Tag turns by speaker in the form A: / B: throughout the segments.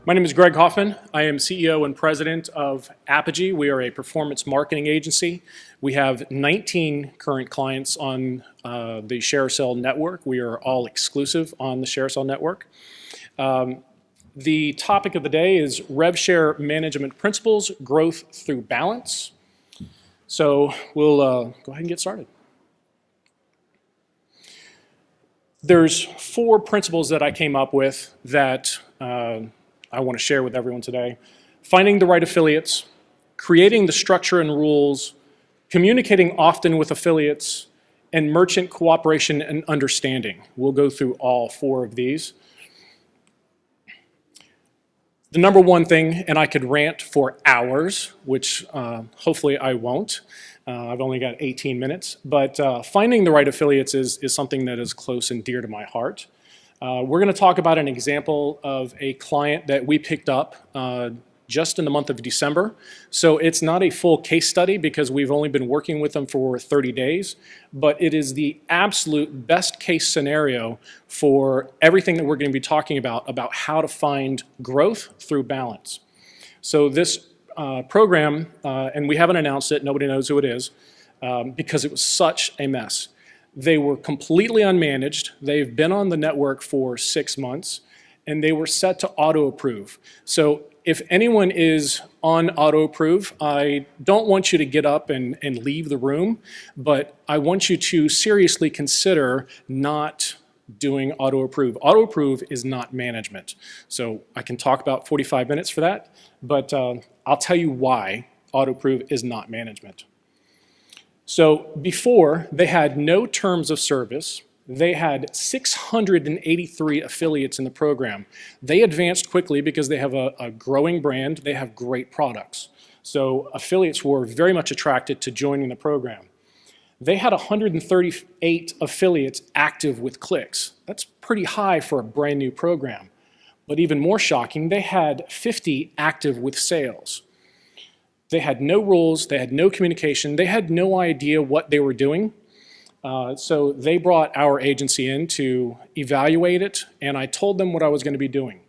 A: My name is Greg Hoffman. I am CEO and president of Apogee. We are a performance marketing agency. We have 19 current clients on the ShareSell network. We are all exclusive on the ShareSell network. The topic of the day is RevShare management principles, growth through balance. So we'll go ahead and get started. There's 4 principles that I came up with that I want to share with everyone today. Finding the right affiliates, creating the structure and rules, communicating often with affiliates, and merchant cooperation and understanding. We'll go through all 4 of these. The number one thing, and I could rant for hours, which hopefully I won't. I've only got 18 minutes, but finding the right affiliates is something that is close and dear to my heart. We're going to talk about an example of a client that we picked up just in the month of December. So it's not a full case study because we've only been working with them for 30 days, but it is the absolute best case scenario for everything that we're going to be talking about how to find growth through balance. So this program, and we haven't announced it, nobody knows who it is, because it was such a mess. They were completely unmanaged. They've been on the network for 6 months, and they were set to auto-approve. So if anyone is on auto-approve, I don't want you to get up and leave the room, but I want you to seriously consider not doing auto-approve. Auto-approve is not management. So I can talk about 45 minutes for that, but I'll tell you why auto-approve is not management. So before, they had no terms of service. They had 683 affiliates in the program. They advanced quickly because they have a growing brand. They have great products. So affiliates were very much attracted to joining the program. They had 138 affiliates active with clicks. That's pretty high for a brand new program. But even more shocking, they had 50 active with sales. They had no rules, they had no communication, they had no idea what they were doing. So they brought our agency in to evaluate it, and I told them what I was going to be doing.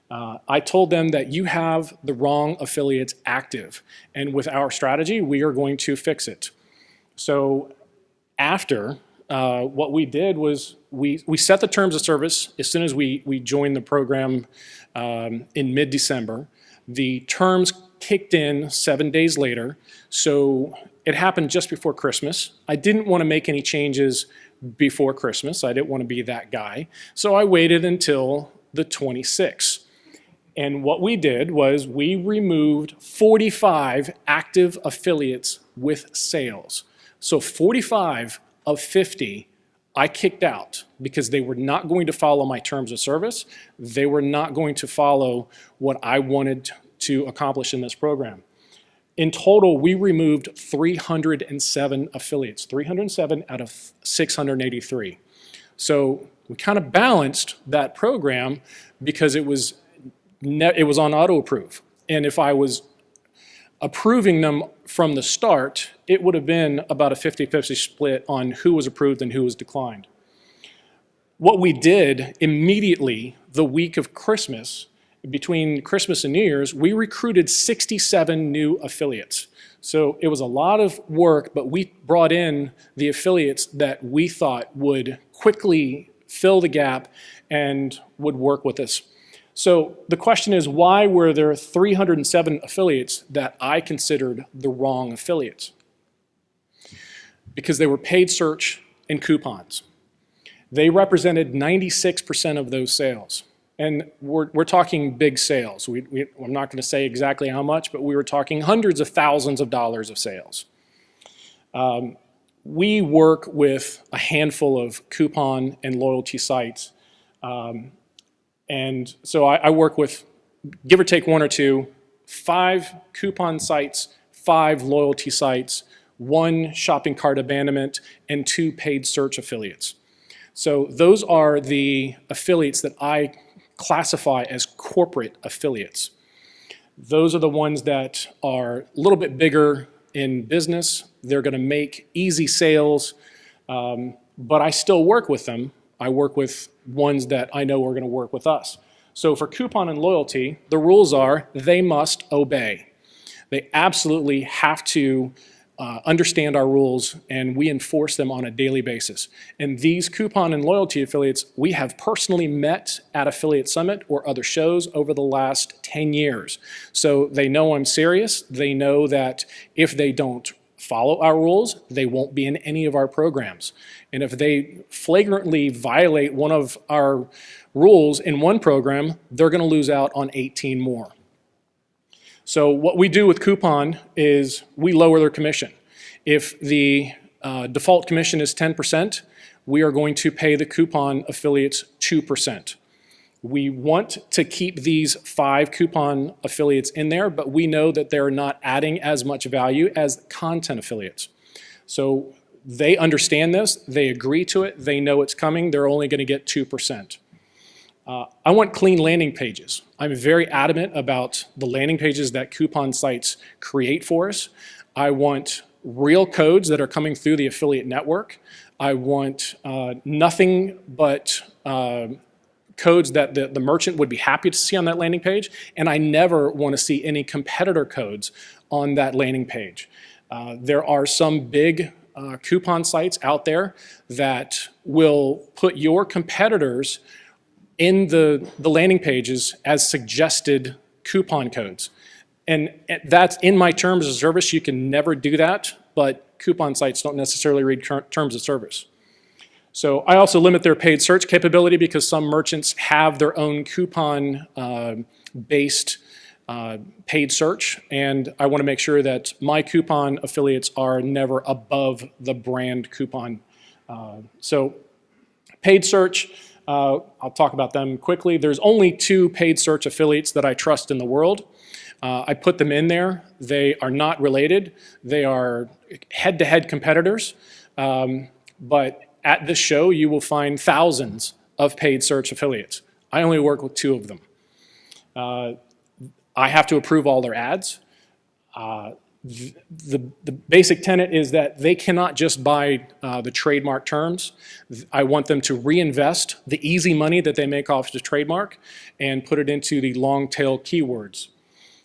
A: I told them that you have the wrong affiliates active, and with our strategy, we are going to fix it. So after, what we did was we set the terms of service as soon as we joined the program in mid-December. The terms kicked in 7 days later, so it happened just before Christmas. I didn't want to make any changes before Christmas. I didn't want to be that guy. So I waited until the 26th. And what we did was we removed 45 active affiliates with sales. So 45 of 50 I kicked out because they were not going to follow my terms of service. They were not going to follow what I wanted to accomplish in this program. In total, we removed 307 affiliates, 307 out of 683. So we kind of balanced that program because it was on auto-approve. And if I was approving them from the start, it would have been about a 50-50 split on who was approved and who was declined. What we did immediately the week of Christmas, between Christmas and New Year's, we recruited 67 new affiliates. So it was a lot of work, but we brought in the affiliates that we thought would quickly fill the gap and would work with us. So the question is, why were there 307 affiliates that I considered the wrong affiliates? Because they were paid search and coupons. They represented 96% of those sales. And we're talking big sales. I'm not going to say exactly how much, but we were talking hundreds of thousands of dollars of sales. We work with a handful of coupon and loyalty sites. And so I work with, give or take 1 or 2, 5 coupon sites, 5 loyalty sites, 1 shopping cart abandonment, and 2 paid search affiliates. So those are the affiliates that I classify as corporate affiliates. Those are the ones that are a little bit bigger in business. They're going to make easy sales, but I still work with them. I work with ones that I know are going to work with us. So for coupon and loyalty, the rules are they must obey. They absolutely have to understand our rules, and we enforce them on a daily basis. And these coupon and loyalty affiliates, we have personally met at Affiliate Summit or other shows over the last 10 years. So they know I'm serious. They know that if they don't follow our rules, they won't be in any of our programs. And if they flagrantly violate one of our rules in one program, they're going to lose out on 18 more. So what we do with coupon is we lower their commission. If the default commission is 10%, we are going to pay the coupon affiliates 2%. We want to keep these 5 coupon affiliates in there, but we know that they're not adding as much value as content affiliates. So they understand this, they agree to it, they know it's coming, they're only going to get 2%. I want clean landing pages. I'm very adamant about the landing pages that coupon sites create for us. I want real codes that are coming through the affiliate network. I want nothing but codes that the merchant would be happy to see on that landing page, and I never want to see any competitor codes on that landing page. There are some big coupon sites out there that will put your competitors in the landing pages as suggested coupon codes. And that's in my terms of service. You can never do that, but coupon sites don't necessarily read terms of service. So I also limit their paid search capability because some merchants have their own coupon-based paid search, and I want to make sure that my coupon affiliates are never above the brand coupon. So paid search, I'll talk about them quickly. There's only 2 paid search affiliates that I trust in the world. I put them in there. They are not related. They are head-to-head competitors. But at this show, you will find thousands of paid search affiliates. I only work with 2 of them. I have to approve all their ads. The basic tenet is that they cannot just buy the trademark terms. I want them to reinvest the easy money that they make off the trademark and put it into the long tail keywords.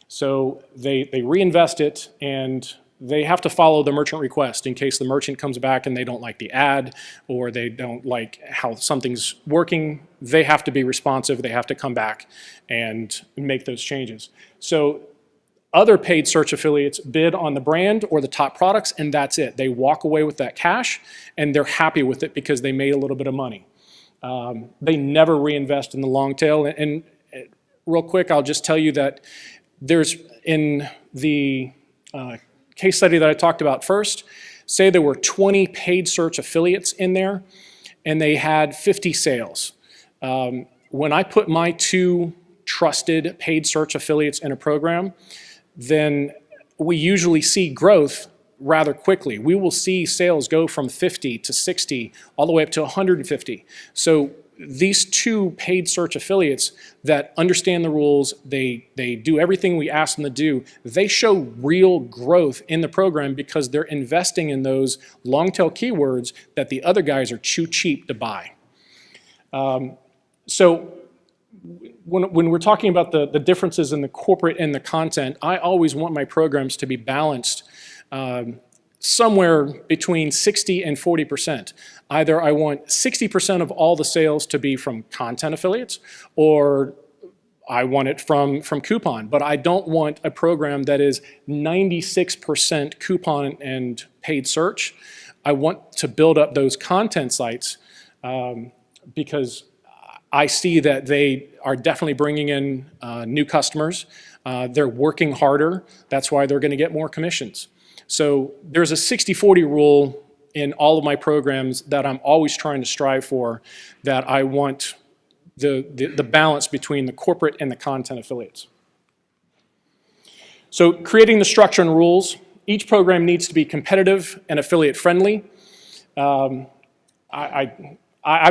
A: So they reinvest it, and they have to follow the merchant request in case the merchant comes back and they don't like the ad or they don't like how something's working. They have to be responsive. They have to come back and make those changes. So other paid search affiliates bid on the brand or the top products, and that's it. They walk away with that cash, and they're happy with it because they made a little bit of money. They never reinvest in the long tail. And real quick, I'll just tell you that there's in the case study that I talked about first, say there were 20 paid search affiliates in there, and they had 50 sales. When I put my 2 trusted paid search affiliates in a program, then we usually see growth rather quickly. We will see sales go from 50 to 60 all the way up to 150. So these 2 paid search affiliates that understand the rules, they do everything we ask them to do, they show real growth in the program because they're investing in those long tail keywords that the other guys are too cheap to buy. So when we're talking about the differences in the corporate and the content, I always want my programs to be balanced somewhere between 60 and 40%. Either I want 60% of all the sales to be from content affiliates, or I want it from coupon, but I don't want a program that is 96% coupon and paid search. I want to build up those content sites because I see that they are definitely bringing in new customers. They're working harder. That's why they're going to get more commissions. So there's a 60-40 rule in all of my programs that I'm always trying to strive for, that I want the balance between the corporate and the content affiliates. So creating the structure and rules, each program needs to be competitive and affiliate friendly. I've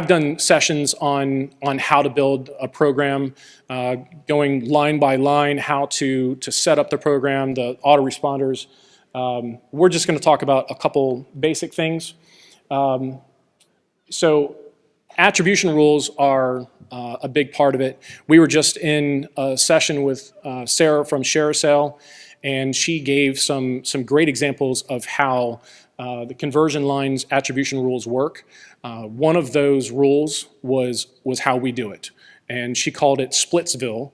A: done sessions on how to build a program, going line by line, how to set up the program, the autoresponders. We're just going to talk about a couple basic things. So attribution rules are a big part of it. We were just in a session with Sarah from ShareSale, and she gave some great examples of how the conversion lines attribution rules work. One of those rules was how we do it, and she called it Splitsville.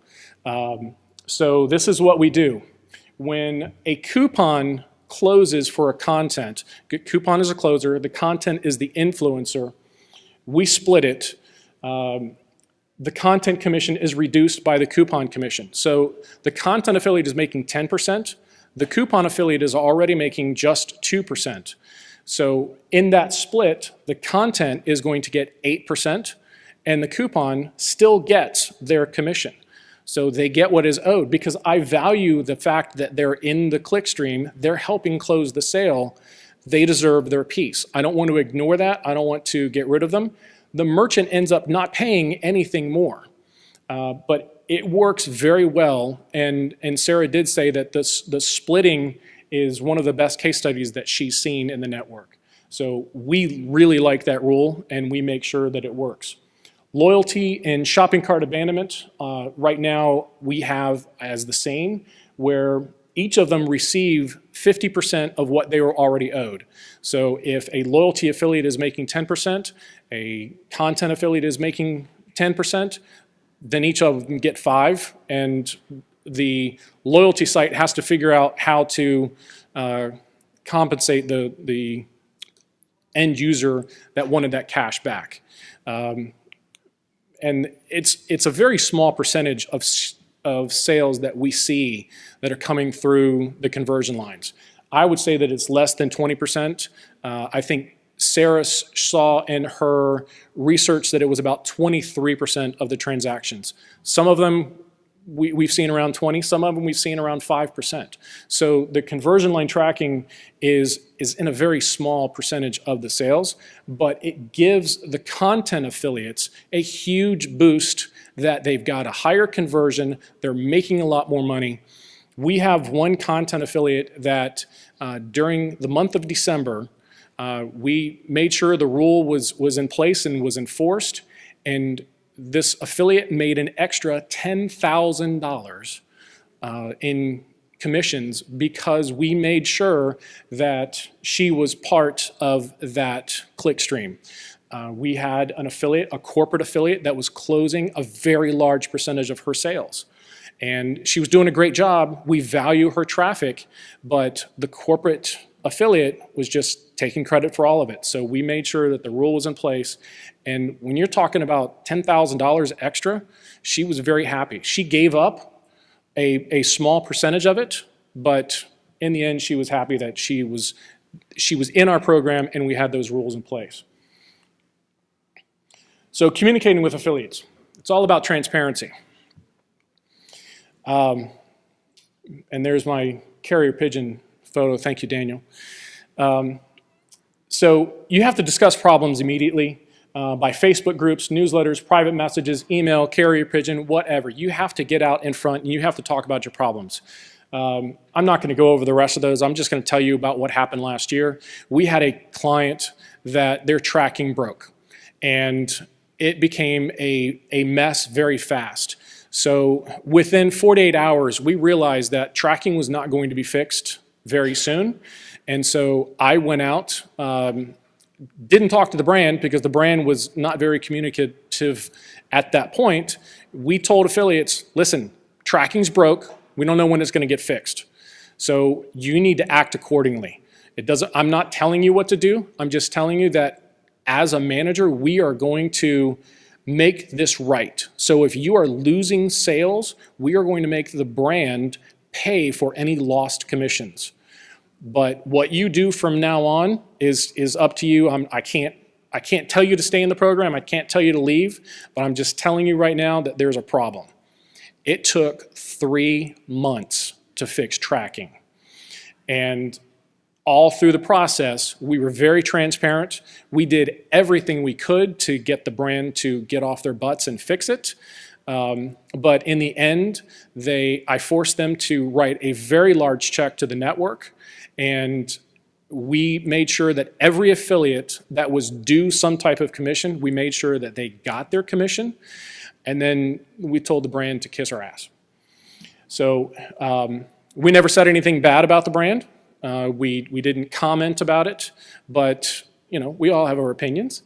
A: So this is what we do. When a coupon closes for a content, coupon is a closer, the content is the influencer, we split it. The content commission is reduced by the coupon commission. So the content affiliate is making 10%. The coupon affiliate is already making just 2%. So in that split, the content is going to get 8%, and the coupon still gets their commission. So they get what is owed, because I value the fact that they're in the clickstream, they're helping close the sale, they deserve their piece. I don't want to ignore that, I don't want to get rid of them. The merchant ends up not paying anything more. But it works very well, and Sarah did say that the splitting is one of the best case studies that she's seen in the network. So we really like that rule, and we make sure that it works. Loyalty and shopping cart abandonment, right now we have as the same, where each of them receive 50% of what they were already owed. So if a loyalty affiliate is making 10%, a content affiliate is making 10%, then each of them get 5%, and the loyalty site has to figure out how to compensate the end user that wanted that cash back. And it's a very small percentage of sales that we see that are coming through the conversion lines. I would say that it's less than 20%. I think Sarah saw in her research that it was about 23% of the transactions. Some of them we've seen around 20, some of them we've seen around 5%. So the conversion line tracking is in a very small percentage of the sales, but it gives the content affiliates a huge boost that they've got a higher conversion, they're making a lot more money. We have one content affiliate that during the month of December, we made sure the rule was in place and was enforced, and this affiliate made an extra $10,000 in commissions because we made sure that she was part of that clickstream. We had an affiliate, a corporate affiliate, that was closing a very large percentage of her sales. And she was doing a great job. We value her traffic, but the corporate affiliate was just taking credit for all of it. So we made sure that the rule was in place. And when you're talking about $10,000 extra, she was very happy. She gave up a small percentage of it, but in the end, she was happy that she was in our program and we had those rules in place. So communicating with affiliates, it's all about transparency. And there's my carrier pigeon photo. Thank you, Daniel. So you have to discuss problems immediately by Facebook groups, newsletters, private messages, email, carrier pigeon, whatever. You have to get out in front and you have to talk about your problems. I'm not going to go over the rest of those. I'm just going to tell you about what happened last year. We had a client that their tracking broke, and it became a mess very fast. So within 48 hours, we realized that tracking was not going to be fixed very soon. And so I went out, didn't talk to the brand because the brand was not very communicative at that point. We told affiliates, listen, tracking's broke. We don't know when it's going to get fixed. So you need to act accordingly. I'm not telling you what to do. I'm just telling you that as a manager, we are going to make this right. So if you are losing sales, we are going to make the brand pay for any lost commissions. But what you do from now on is up to you. I can't tell you to stay in the program. I can't tell you to leave, but I'm just telling you right now that there's a problem. It took 3 months to fix tracking. And all through the process, we were very transparent. We did everything we could to get the brand to get off their butts and fix it. But in the end, I forced them to write a very large check to the network. And We made sure that every affiliate that was due some type of commission, we made sure that they got their commission, and then we told the brand to kiss our ass. So we never said anything bad about the brand. We didn't comment about it, but we all have our opinions.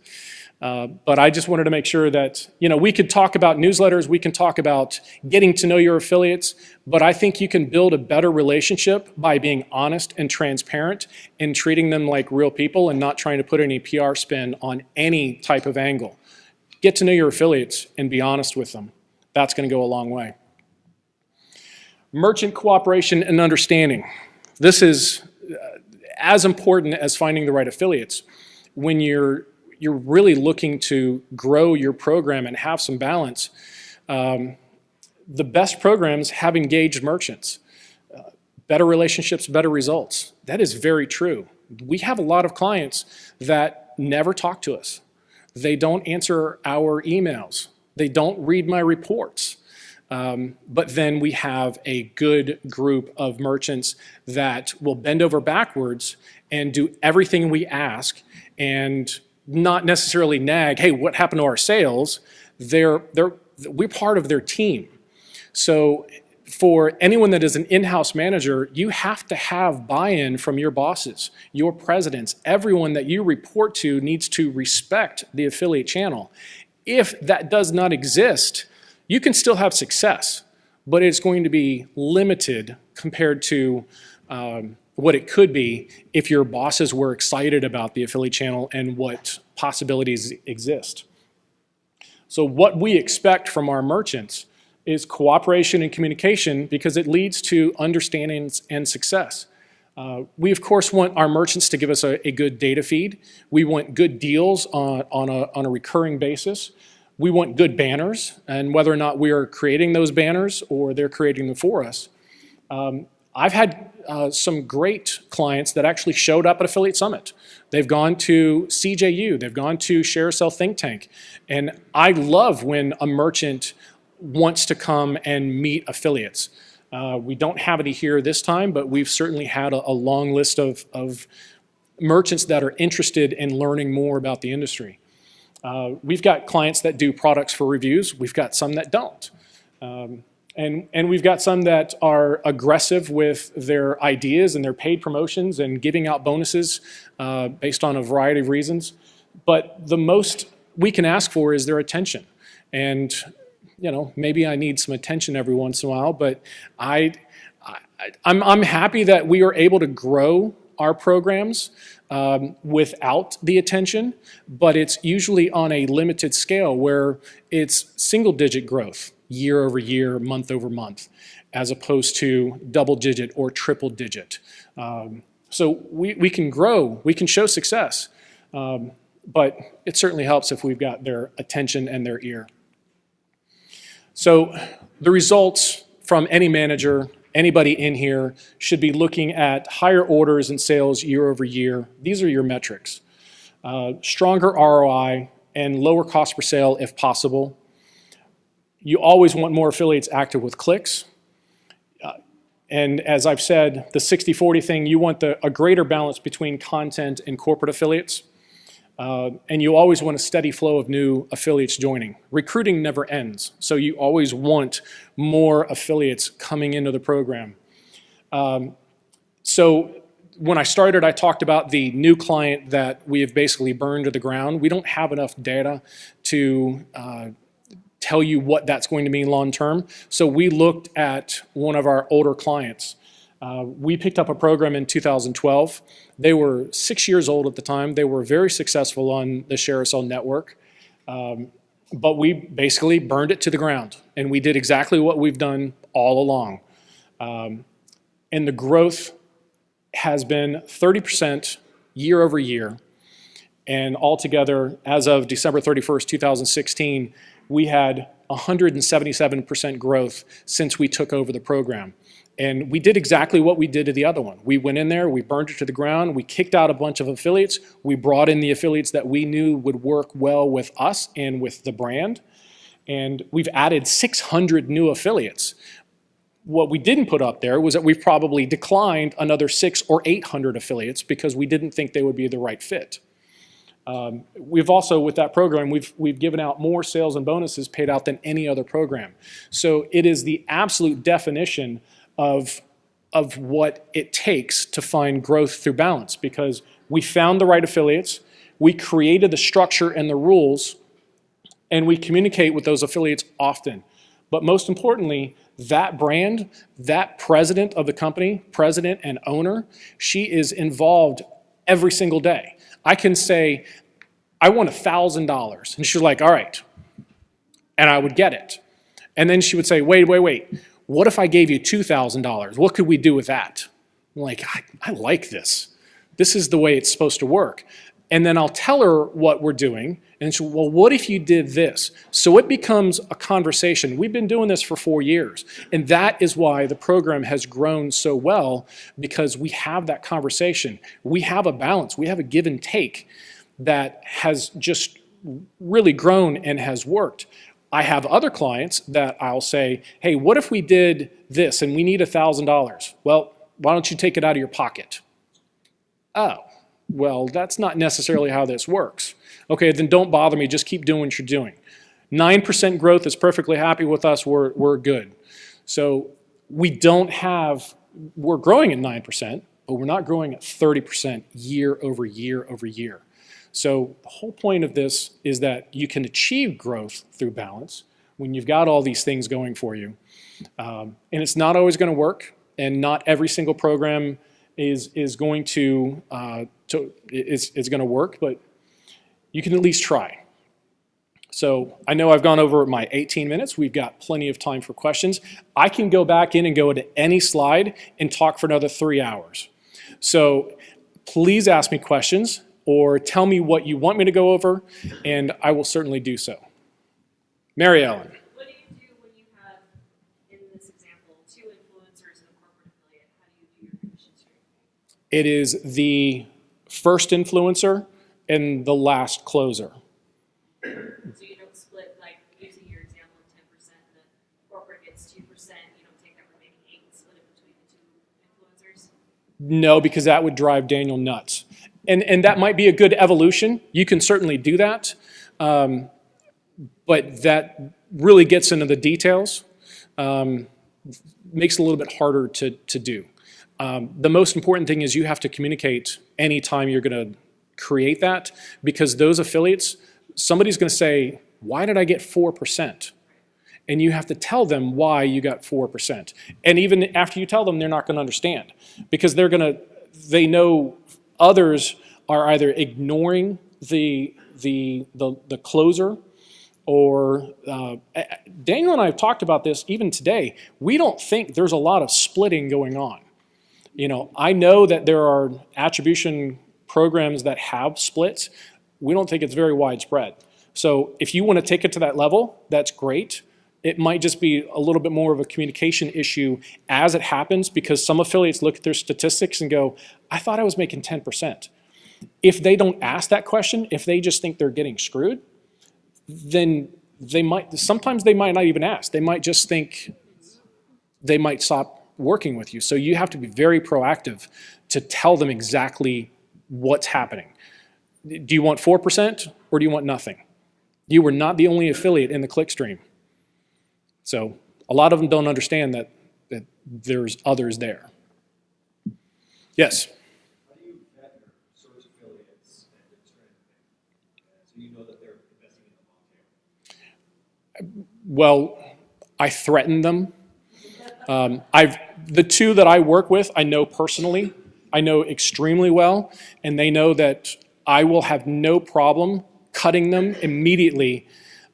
A: But I just wanted to make sure that, we could talk about newsletters, we can talk about getting to know your affiliates, but I think you can build a better relationship by being honest and transparent and treating them like real people and not trying to put any PR spin on any type of angle. Get to know your affiliates and be honest with them. That's going to go a long way. Merchant cooperation and understanding. This is as important as finding the right affiliates. When you're really looking to grow your program and have some balance, the best programs have engaged merchants. Better relationships, better results. That is very true. We have a lot of clients that never talk to us. They don't answer our emails. They don't read my reports. But then we have a good group of merchants that will bend over backwards and do everything we ask and not necessarily nag, hey, what happened to our sales? We're part of their team. So for anyone that is an in-house manager, you have to have buy-in from your bosses, your presidents. Everyone that you report to needs to respect the affiliate channel. If that does not exist, you can still have success, but it's going to be limited compared to what it could be if your bosses were excited about the affiliate channel and what possibilities exist. So what we expect from our merchants is cooperation and communication because it leads to understanding and success. We of course want our merchants to give us a good data feed. We want good deals on a recurring basis. We want good banners, and whether or not we are creating those banners or they're creating them for us. I've had some great clients that actually showed up at Affiliate Summit. They've gone to CJU, they've gone to Share Sell Think Tank, and I love when a merchant wants to come and meet affiliates. We don't have any here this time, but we've certainly had a long list of merchants that are interested in learning more about the industry. We've got clients that do products for reviews. We've got some that don't. And we've got some that are aggressive with their ideas and their paid promotions and giving out bonuses based on a variety of reasons. But the most we can ask for is their attention. And maybe I need some attention every once in a while, but I'm happy that we are able to grow our programs without the attention, but it's usually on a limited scale where it's single-digit growth year over year, month over month, as opposed to double-digit or triple-digit. So we can grow, we can show success, but it certainly helps if we've got their attention and their ear. So the results from any manager, anybody in here, should be looking at higher orders and sales year over year. These are your metrics. Stronger ROI and lower cost per sale if possible. You always want more affiliates active with clicks. And as I've said, the 60-40 thing, you want a greater balance between content and corporate affiliates. And you always want a steady flow of new affiliates joining. Recruiting never ends, so you always want more affiliates coming into the program. So when I started, I talked about the new client that we have basically burned to the ground. We don't have enough data to tell you what that's going to mean long term. So we looked at one of our older clients. We picked up a program in 2012. They were 6 years old at the time. They were very successful on the Share-a-Sell network, but we basically burned it to the ground, and we did exactly what we've done all along. And the growth has been 30% year over year, and altogether, as of December 31st, 2016, we had 177% growth since we took over the program. And we did exactly what we did to the other one. We went in there, we burned it to the ground, we kicked out a bunch of affiliates, we brought in the affiliates that we knew would work well with us and with the brand, and we've added 600 new affiliates. What we didn't put up there was that we've probably declined another 600 or 800 affiliates because we didn't think they would be the right fit. We've also, with that program, we've given out more sales and bonuses paid out than any other program. So it is the absolute definition of what it takes to find growth through balance, because we found the right affiliates, we created the structure and the rules, and we communicate with those affiliates often. But most importantly, that brand, that president of the company, president and owner, she is involved every single day. I can say, I want $1,000. And she's like, all right. And I would get it. And then she would say, wait. What if I gave you $2,000? What could we do with that? I'm like, I like this. This is the way it's supposed to work. And then I'll tell her what we're doing. And she'll, well, what if you did this? So it becomes a conversation. We've been doing this for 4 years. And that is why the program has grown so well, because we have that conversation. We have a balance. We have a give and take that has just really grown and has worked. I have other clients that I'll say, hey, what if we did this and we need $1,000? Well, why don't you take it out of your pocket? Oh, well, that's not necessarily how this works. Okay, then don't bother me. Just keep doing what you're doing. 9% growth is perfectly happy with us. We're good. So we're growing at 9%, but we're not growing at 30% year over year over year. So the whole point of this is that you can achieve growth through balance when you've got all these things going for you. And it's not always going to work, and not every single program is going to work, but you can at least try. So I know I've gone over my 18 minutes. We've got plenty of time for questions. I can go back in and go to any slide and talk for another 3 hours. So please ask me questions or tell me what you want me to go over, and I will certainly do so. Mary Ellen.
B: What do you do when you have, in this example, 2 influencers and a corporate affiliate? How do you do your commission stream?
A: It is the first influencer and the last closer.
B: So you don't split, like using your example of 10%, the corporate gets 2%, you don't take that remaining 8 and split it between the 2 influencers?
A: No, because that would drive Daniel nuts. And that might be a good evolution. You can certainly do that. But that really gets into the details. Makes it a little bit harder to do. The most important thing is you have to communicate anytime you're going to create that, because those affiliates, somebody's going to say, why did I get 4%? And you have to tell them why you got 4%. And even after you tell them, they're not going to understand, because they know others are either ignoring the closer, or Daniel and I have talked about this even today. We don't think there's a lot of splitting going on. You know, I know that there are attribution programs that have splits. We don't think it's very widespread. So if you want to take it to that level, that's great. It might just be a little bit more of a communication issue as it happens, because some affiliates look at their statistics and go, I thought I was making 10%. If they don't ask that question, if they just think they're getting screwed, then sometimes they might not even ask. They might just think they might stop working with you. So you have to be very proactive to tell them exactly what's happening. Do you want 4% or do you want nothing? You were not the only affiliate in the clickstream. So a lot of them don't understand that there's others there. Yes?
C: How do you vet your source affiliates and determine so you know that they're investing in the long tail?
A: Well, I threaten them. The 2 that I work with, I know personally. I know extremely well, and they know that I will have no problem cutting them immediately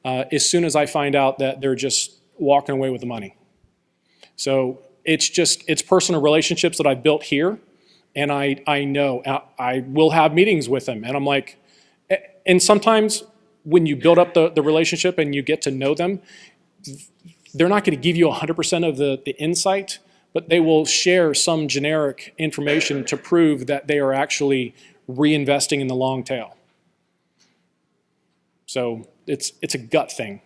A: as soon as I find out that they're just walking away with the money. So it's personal relationships that I've built here, and I know I will have meetings with them, and I'm like, and sometimes when you build up the relationship and you get to know them, they're not going to give you 100% of the insight, but they will share some generic information to prove that they are actually reinvesting in the long tail. So it's a gut thing.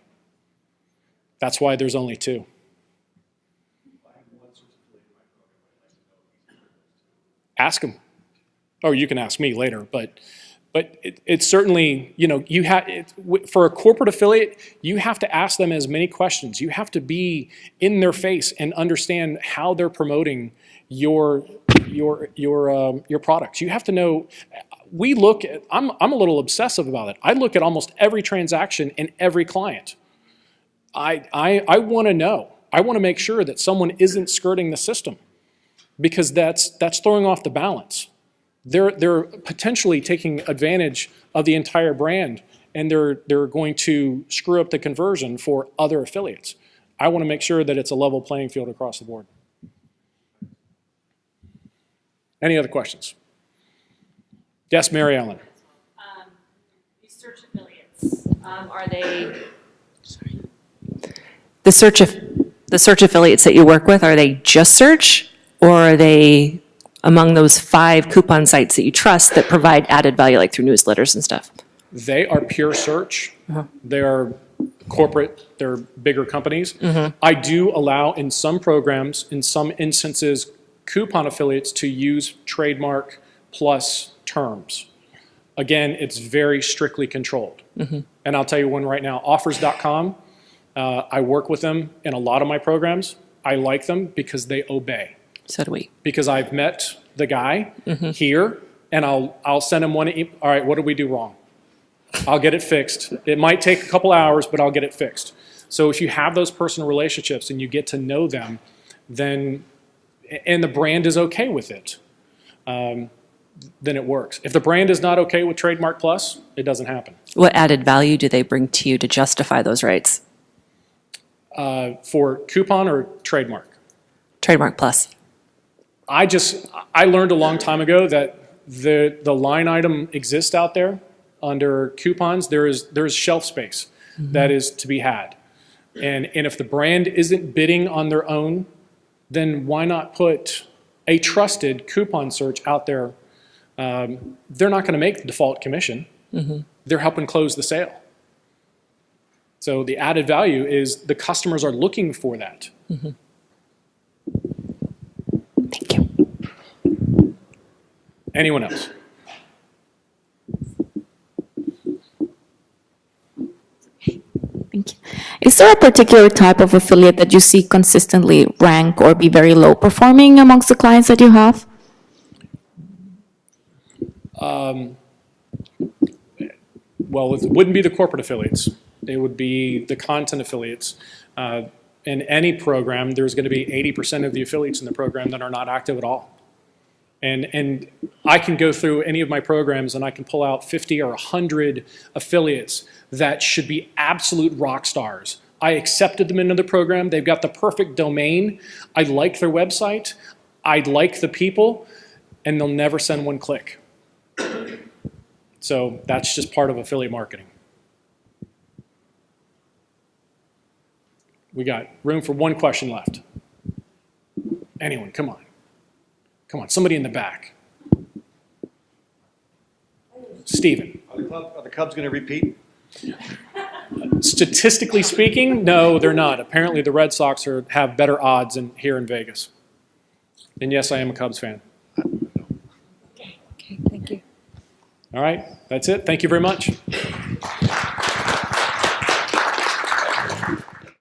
A: That's why there's only 2.
C: I have one
A: Ask them. Or you can ask me later, but it's certainly, you have, for a corporate affiliate, you have to ask them as many questions. You have to be in their face and understand how they're promoting your products. You have to know. We look at. I'm a little obsessive about it. I look at almost every transaction and every client. I want to know. I want to make sure that someone isn't skirting the system, because that's throwing off the balance. They're potentially taking advantage of the entire brand, and they're going to screw up the conversion for other affiliates. I want to make sure that it's a level playing field across the board. Any other questions? Yes, Mary Ellen.
B: These search affiliates, are they?
D: Sorry. The search affiliates that you work with, are they just search, or are they among those 5 coupon sites that you trust that provide added value, like through newsletters and stuff?
A: They are pure search. They are corporate. They're bigger companies. I do allow in some programs, in some instances, coupon affiliates to use trademark plus terms. Again, it's very strictly controlled. And I'll tell you one right now, offers.com, I work with them in a lot of my programs. I like them because they obey.
D: So do we.
A: Because I've met the guy here, and I'll send him one. All right, what did we do wrong? I'll get it fixed. It might take a couple hours, but I'll get it fixed. So if you have those personal relationships and you get to know them, then, and the brand is okay with it, then it works. If the brand is not okay with Trademark Plus, it doesn't happen.
D: What added value do they bring to you to justify those rights?
A: For coupon or trademark?
D: Trademark Plus.
A: I learned a long time ago that the line item exists out there under coupons. There's shelf space that is to be had. And if the brand isn't bidding on their own, then why not put a trusted coupon search out there? They're not going to make the default commission. They're helping close the sale. So the added value is the customers are looking for that.
D: Thank you.
A: Anyone else?
E: Thank you. Is there a particular type of affiliate that you see consistently rank or be very low performing amongst the clients that you have?
A: Well, it wouldn't be the corporate affiliates. It would be the content affiliates. In any program, there's going to be 80% of the affiliates in the program that are not active at all. And I can go through any of my programs and I can pull out 50 or 100 affiliates that should be absolute rock stars. I accepted them into the program. They've got the perfect domain. I like their website. I like the people, and they'll never send one click. So that's just part of affiliate marketing. We got room for one question left. Anyone, come on. Come on, somebody in the back. Steven.
C: Are the Cubs going to repeat?
A: Statistically speaking, no, they're not. Apparently the Red Sox have better odds here in Vegas. And yes, I am a Cubs fan.
D: Okay, thank you.
A: All right, that's it. Thank you very much.